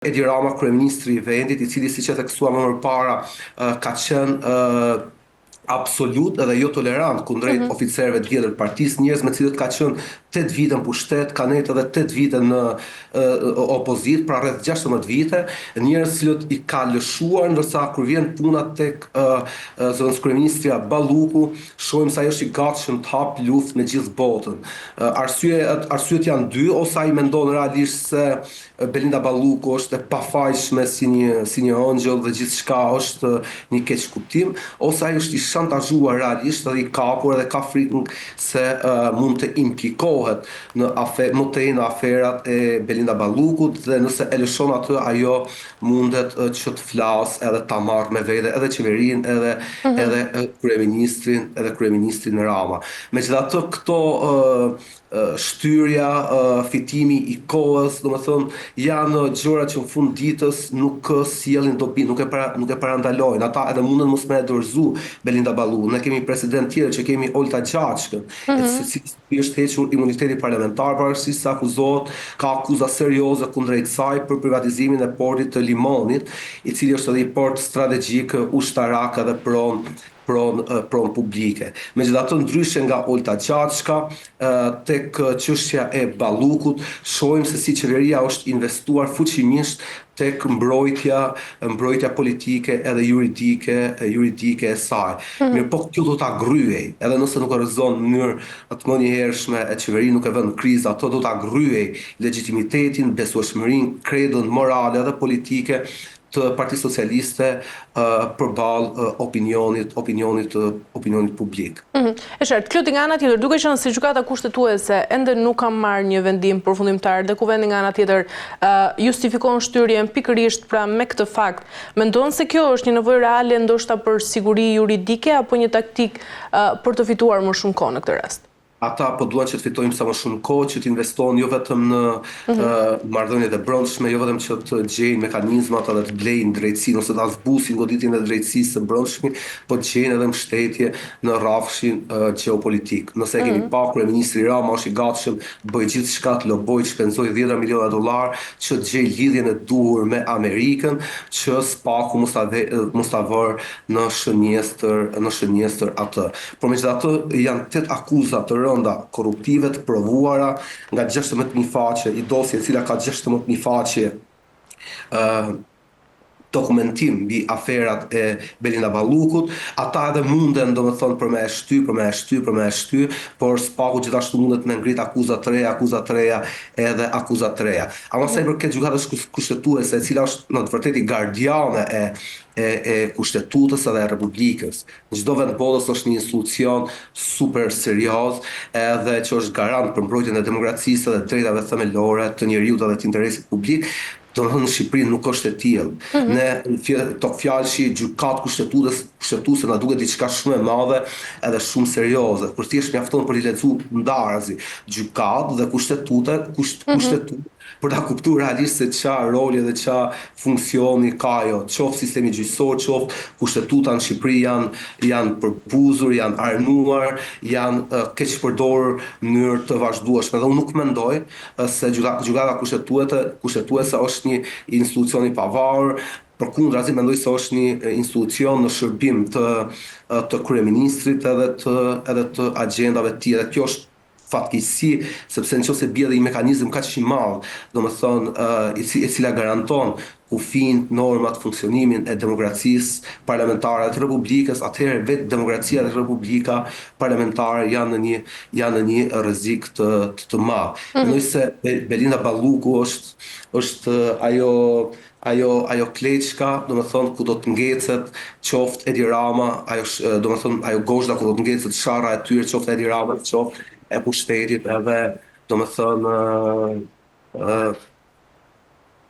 Edi Rama, kryeministri i vendit, I cili siç e theksuam më parë ka qenë absolut edhe jo tolerant kundrejt oficerëve të vjetër të partisë, njerëz me cilët ka qenë 8 vite në pushtet, ka nejtë edhe 8 vite në opozit, pra rreth 16 vite, njerëz cilët I ka lëshuar, ndërsa kur vjen puna tek zëvendës kryeministria Balluku, shohim se ai është I gatshëm të hap luftë me gjithë botën. Arsyet janë dy, ose ai mendon realisht se Belinda Balluku është e pafajshme si një ëngjëll dhe gjithçka është një keq kuptim, ose ai është I shantazhuar realisht edhe I kapur edhe ka frikën se mund të implikohet më tej në aferat e Belinda Ballukut dhe nëse e lëshon atë ajo mundet që të flasë edhe ta marrë me vete edhe qeverinë edhe kryeministrin Rama. Megjithatë këto shtyrja, fitimi I kohës, domethënë janë gjëra që në fund ditës nuk sjellin dobi, nuk e parandalojnë. Ata edhe mundën mos me dorëzu Belinda Balluku. Ne kemi president tjerë që kemi Olta Gjaçkën, I është hequr imuniteti parlamentar pavarësisht se akuzohet, ka akuza serioze kundrejt saj për privatizimin e portit të Limonit, I cili është edhe I port strategjik ushtarak edhe pron publike. Megjithatë, ndryshe nga Olta Gjaçka, tek çështja e Ballukut, shohim se si qeveria është investuar fuqimisht tek mbrojtja politike edhe juridike e saj. Mirë po kjo do ta gryej, edhe nëse nuk rrezon në mënyrë të menjëhershme e qeverinë nuk e vën në krizë, ato do ta gryej legitimitetin, besueshmërinë, kredën morale dhe politike të Partisë Socialiste përballë opinionit publik. E qartë, Kloti nga ana tjetër, duke qenë se gjykata kushtetuese ende nuk ka marrë një vendim përfundimtar dhe kuvendi nga ana tjetër justifikon shtyrjen pikërisht pra me këtë fakt, mendon se kjo është një nevojë reale ndoshta për siguri juridike apo një taktik për të fituar më shumë kohë në këtë rast? Ata po duan që të fitojmë sa më shumë kohë, që të investojnë jo vetëm në marrëdhëniet e brendshme, jo vetëm që të gjejnë mekanizmat edhe të blejnë drejtësinë ose ta zbusin goditjen e drejtësisë së brendshme, po të gjejnë edhe mbështetje në rrafshin gjeopolitik. Nëse kemi pa kryeministri Rama është I gatshëm të bëjë gjithçka të lobojë, të shpenzojë $10 miliona që të gjejë lidhjen e duhur me Amerikën, që spaku mos ta vër në shënjestër atë. Por megjithatë janë 8 akuza të rënda korruptive të provuara nga 16.000 faqe, I dosje e cila ka 16.000 faqe dokumentim mbi aferat e Belinda Ballukut, ata edhe munden domethënë për me e shty, por spaku gjithashtu mundet me ngrit akuza të reja edhe akuza të reja. Ama sa I përket gjykatës kushtetuese, e cila është në të vërtetë gardiane e kushtetutës edhe e Republikës. Në çdo vend botës është një institucion super serioz edhe që është garant për mbrojtjen e demokracisë dhe drejtave themelore të njeriut dhe të interesit publik. Domethënë në Shqipëri nuk është e tillë. Ne tok fjalëshi gjykatë kushtetuese na duket diçka shumë e madhe edhe shumë serioze. Kur thjesht mjafton për t'i lexuar ndarazi gjykatë dhe kushtetutë për ta kuptuar realisht se çfarë roli dhe çfarë funksioni ka ajo, qoftë sistemi gjyqësor, qoftë kushtetuta në Shqipëri janë përpuzur, janë arnuar, janë keq përdorur në mënyrë të vazhdueshme. Dhe unë nuk mendoj se gjykata kushtetuese është një institucion I pavarur, përkundrazi mendoj se është një institucion në shërbim të kryeministrit edhe të agjendave të tjera. Kjo është fatkeqësi, sepse nëse bie dhe një mekanizëm kaq I madh, domethënë e cila garanton kufijnë, normat, funksionimin e demokracisë parlamentare të Republikës, atëherë vetë demokracia dhe Republika parlamentare janë në një rrezik të madh. Mendoj se Belinda Balluku është ajo kleçka, domethënë ku do të ngecet qoftë Edi Rama, ajo gozhda ku do të ngecet sharra e tyre qoftë Edi Rama, qoftë e pushtetit edhe domethënë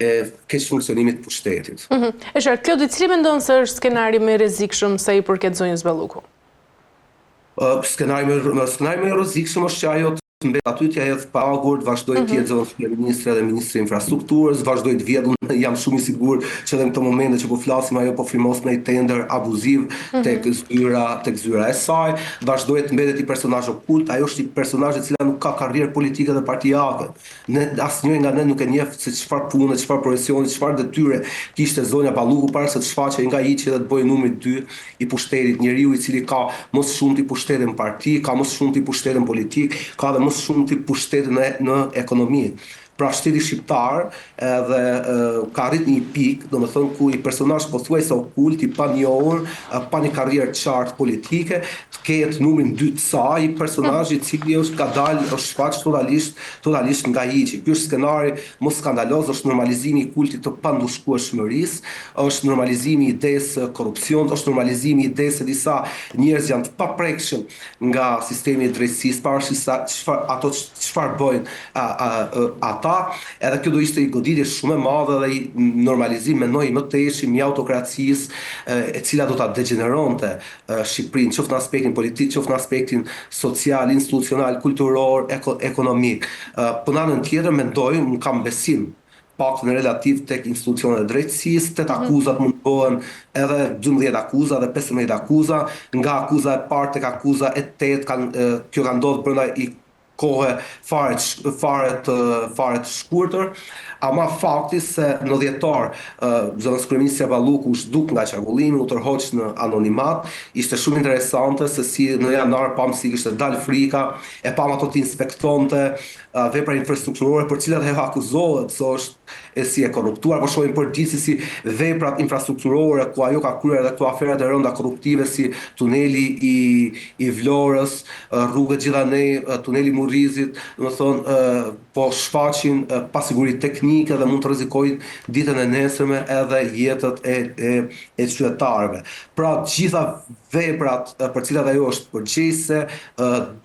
e keq funksionimit të pushtetit. E qartë, Klodi, cili mendon se është skenari më I rrezikshëm sa I përket zonjës Balluku? Skenari më I rrezikshëm është që ajo të mbet aty t'ja hedh pagur, të vazhdojë të jetë zonë ministre dhe ministri I infrastrukturës, vazhdojë të vjedhur jam shumë i sigurt që edhe në këtë moment që po flasim ajo po frymos në një tender abuziv tek zyra e saj, vazhdoi të mbetet i personazh okult, ajo është i personazh i cila nuk ka karrierë politike dhe partijake. Ne asnjëri nga ne nuk e njeh se çfarë pune, çfarë profesioni, çfarë detyre kishte zonja Balluku para se të shfaqej nga hiçi dhe të bëjë numri 2 i pushtetit, njeriu i cili ka më shumë të pushtetin parti, ka më shumë të pushtetin politik, ka dhe më shumë të pushtetin në ekonomi. Pra shteti shqiptar edhe ka arrit një pikë, domethënë ku i personazh pothuajse okult, i panjohur, pa një karrierë të qartë politike, të ketë numrin 2 të saj, i personazhi i cili ka dalë, është shfaq totalisht nga hiçi. Ky është skenari më skandaloz, është normalizimi i kultit të pandushkueshmërisë, është normalizimi i idesë korrupsionit, është normalizimi i idesë se disa njerëz janë të paprekshëm nga sistemi i drejtësisë, pavarësisht çfarë bëjnë ata. Edhe kjo do ishte i goditje shumë e madhe dhe i normalizim mendoj i mëtejshëm i autokracisë e cila do ta degeneronte Shqipërinë, qoftë në aspektin politik, qoftë në aspektin social, institucional, kulturor, ekonomik. Po në anën tjetër mendoj, unë kam besim paktën relativ tek institucionet e drejtësisë, 8 akuzat mund të bëhen edhe 12 akuza dhe 15 akuza, nga akuza e parë tek akuza e 8 kjo ka ndodhur brenda i kohë fare të shkurtër, ama fakti se në dhjetor zonës kryeministja Balluku u zhduk nga qarkullimi, u tërhoq në anonimat, ishte shumë interesante se si në janar pam si kishte dalë frika, e pam ato të inspektonte vepra infrastrukturore për cilat ajo akuzohet se është si e korruptuar, po shohim përgjithësi si veprat infrastrukturore ku ajo ka kryer edhe këto aferat e rënda korruptive si tuneli i Vlorës, rrugët Gjithanej, tuneli Murrizit, domethënë po shfaqin pasiguri teknike dhe mund të rrezikojnë ditën e nesërme edhe jetët e qytetarëve. Pra gjitha veprat për cilat ajo është përgjegjëse,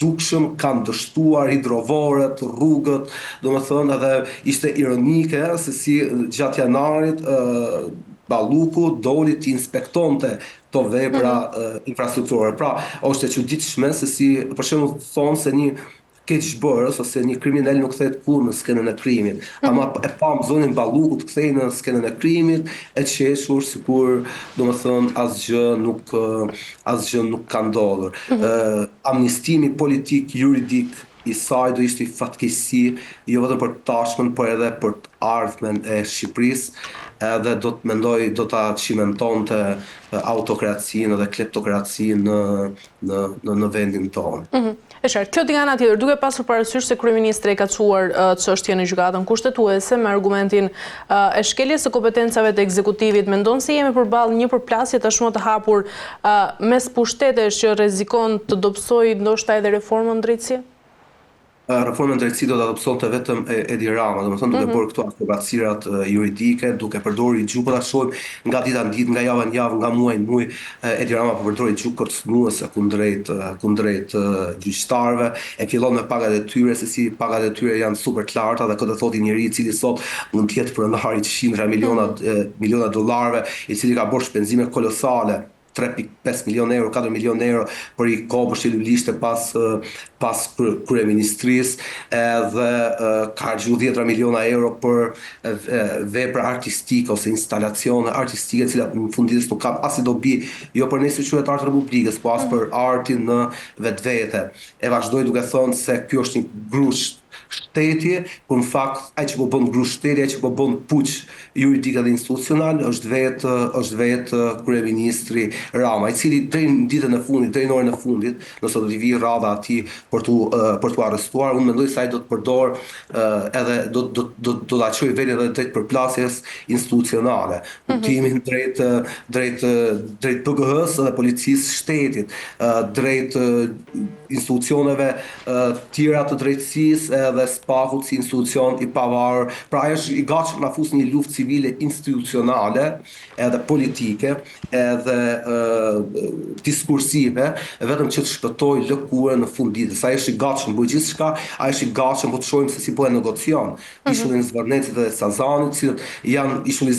dukshëm kanë dështuar hidrovorët, rrugët, domethënë edhe ishte ironike se si gjatë janarit Balluku doli të inspektonte to vepra infrastrukturore. Pra është e çuditshme se si për shembull thonë se një keqbërës ose një kriminal nuk kthehet kurrë në skenën e krimit. Ama e pam zonin Balluku të kthehej në skenën e krimit, e qeshur sikur domethënë asgjë nuk ka ndodhur. Amnistimi politik, juridik i saj do ishte i fatkeqësi, jo vetëm për tashmen, por edhe për të ardhmen e Shqipërisë, edhe do të mendoj do ta çimentonte autokracinë dhe kleptokracinë në vendin tonë. E qartë, kjo nga ana tjetër, duke pasur parasysh se kryeministri e ka çuar çështjen në gjykatën kushtetuese me argumentin e shkeljes së kompetencave të ekzekutivit, mendon se jemi përballë një përplasje tashmë të hapur mes pushtetesh që rrezikon të dobësojë ndoshta edhe reformën drejtësi? Reformën drejtësi do të adoptonte vetëm Edi Rama, domethënë duke bërë këto akrobacirat juridike, duke përdorur gjuhë, po ta shohim nga dita në ditë, nga java në javë, nga muaj në muaj, Edi Rama po përdori gjuhë kërcënuese kundrejt gjyqtarëve, e fillon me pagat e tyre, se si pagat e tyre janë super të larta dhe këtë thotë njëri i cili sot mund të jetë pronari të qindra miliona dollarëve, i cili ka bërë shpenzime kolosale, 3.5 milion euro, 4 milion euro për i kopës që lulishte pas kryeministrisë dhe ka gjuar 10 miliona euro për vepra artistike ose instalacione artistike, cilat në funditës nuk kanë as dobi jo për ne si qytetarë të Republikës, po as për artin në vetvete. E vazhdoi duke thënë se ky është një grusht shteti, por në fakt ai që po bën grusht shteti, ai që po bën puç juridik dhe institucional është vetë kryeministri Rama, i cili deri në ditën e fundit, deri në orën e fundit, nëse do të vijë radha atij për tu arrestuar, unë mendoj se ai do të përdor edhe do ta çojë vendin edhe drejt përplasjes institucionale, kuptimin drejt PGH-s dhe policisë shtetit, drejt institucioneve tjera të drejtësisë edhe SPAK-ut si institucion i pavarur. Pra ai është i gatshëm na fusë një luftë civile institucionale edhe politike edhe diskursive, vetëm që të shpëtojë lëkurën në fund ditës. Ai është i gatshëm bëj gjithçka, ai është i gatshëm po të shohim se si po e negocion ishullin Zvarnecit dhe Sazanit, cilët janë ishullizat